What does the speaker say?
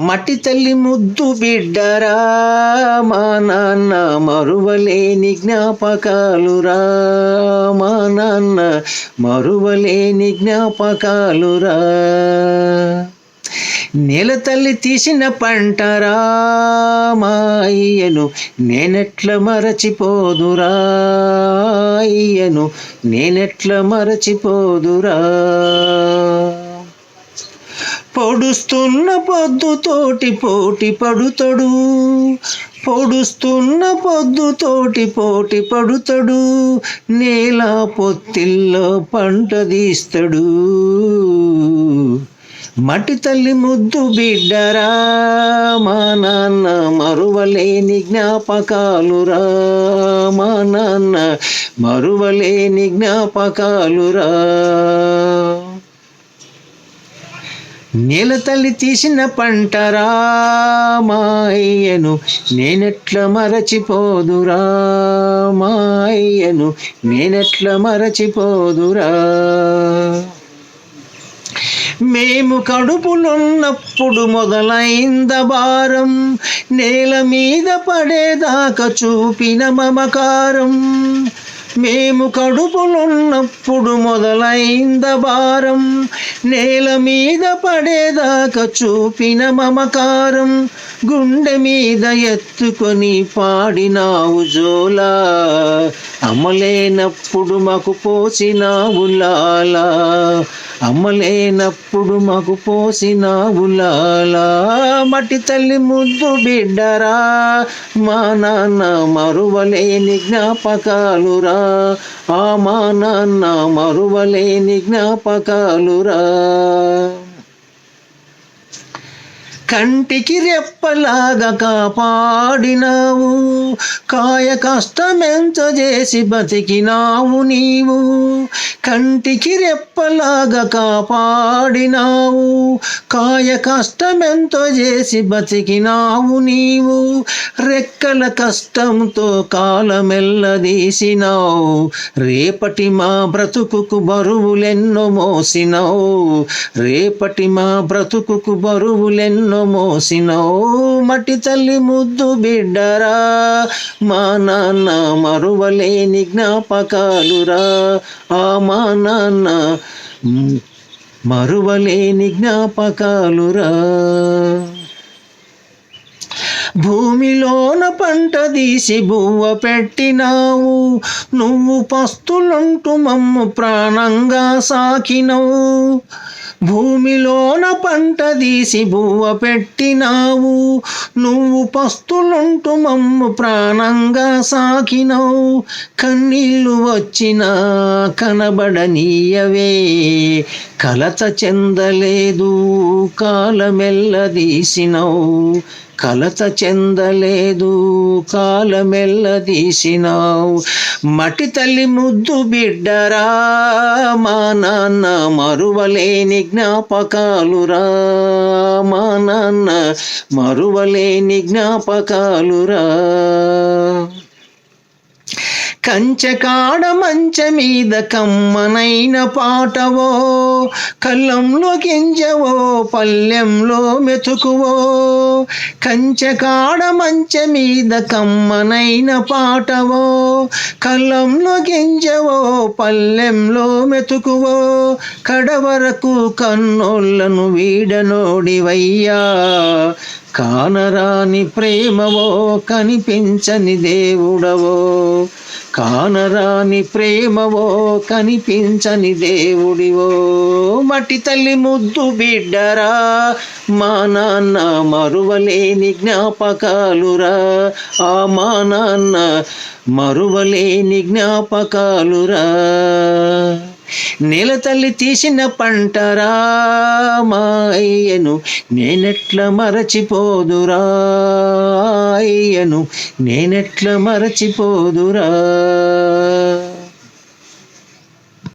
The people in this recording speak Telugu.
మట్టి తల్లి ముద్దు బిడ్డరా మా నాన్న మరువలేని జ్ఞాపకాలురా, మా నాన్న మరువలేని జ్ఞాపకాలురా. నేల తల్లి తీసిన పంటరా మా అయ్యను నేనెట్ల మరచిపోదురా, అయ్యను నేనెట్ల మరచిపోదురా. పొడుస్తున్న పొద్దుతోటి పోటీ పడుతడు, పొడుస్తున్న పొద్దుతోటి పోటీ పడుతడు, నేల పొత్తిల్లో పంట తీస్తడు. మట్టి తల్లి ముద్దు బిడ్డరా మా నాన్న మరువలేని జ్ఞాపకాలురా, మా నాన్న మరువలేని జ్ఞాపకాలురా. నేల తల్లి తీసిన పంటరా మా అయ్యను నేనెట్ల మరచిపోదురా, మా అయ్యను నేనెట్ల మరచిపోదురా. మేము కడుపులున్నప్పుడు మొదలైంద భారం, నేల మీద పడేదాకా చూపిన మమకారం. మేము కడుపులున్నప్పుడు మొదలైంద భారం, నేల మీద పడేదాకా చూపిన మమకారం. గుండె మీద ఎత్తుకొని పాడినావు జోలా, అమ్మలేనప్పుడు మాకు పోసినావు లాలా, అమ్మలేనప్పుడు మాకు పోసినావు లాలా. మట్టి తల్లి ముద్దు బిడ్డరా మా నాన్న మరువలేని జ్ఞాపకాలురా, ఆ మా నాన్న మరువలేని జ్ఞాపకాలురా. కంటికి రెప్పలాగా కాపాడినావు, కాయ కష్టమెంత చేసి బతికినావు నీవు. కంటికి రెప్పలాగా కాపాడినావు, కాయ కష్టమెంతో చేసి బతికినావు నీవు. రెక్కల కష్టంతో కాలమెల్లదీసినావు, రేపటి మా బ్రతుకుకు బరువులెన్నో మోసినావు, రేపటి మా బ్రతుకుకు బరువులెన్నో మోసినావు. మట్టి తల్లి ముద్దు బిడ్డరా మా నాన్న మరువలేని జ్ఞాపకాలురా, ఆ మా నాన్న మరువలేని జ్ఞాపకాలురా. భూమిలోన పంట తీసి బువ్వ పెట్టినావు, నువ్వు పస్తులుంటూ మమ్ము ప్రాణంగా సాకినవు. భూమిలోన పంట తీసి బువ్వ పెట్టినావు, నువ్వు పస్తులుంటూ మమ్ము ప్రాణంగా సాకినవు. కన్నీళ్ళు వచ్చినా కనబడనీయవే, కలత చెందలేదు కాలమెల్లదీసినవు, కలత చెందలేదు కాలమెల్లదీసినావు. మట్టి తల్లి ముద్దు బిడ్డరా మా నాన్న మరువలేని జ్ఞాపకాలురా, మా నాన్న మరువలేని జ్ఞాపకాలురా. కంచెకాడ మంచ మీద కమ్మనైన పాటవో, కళ్ళంలో గింజవో పల్లెంలో మెతుకువో. కంచెకాడ మంచ మీద కమ్మనైన పాటవో, కళ్ళంలో గింజవో పల్లెంలో మెతుకువో. కడవరకు కన్నోళ్ళను వీడనోడివయ్యా, కానరాని ప్రేమవో కనిపించని దేవుడవో, కానరాని ప్రేమవో కనిపించని దేవుడివో. మట్టి తల్లి ముద్దు బిడ్డరా మా నాన్న మరువలేని జ్ఞాపకాలురా, ఆ మా నాన్న మరువలేని జ్ఞాపకాలురా. నేల తల్లి తీసిన పంటరా మా అయ్యను నేనెట్ల మరచిపోదురా, అయ్యను నేనెట్ల మరచిపోదురా.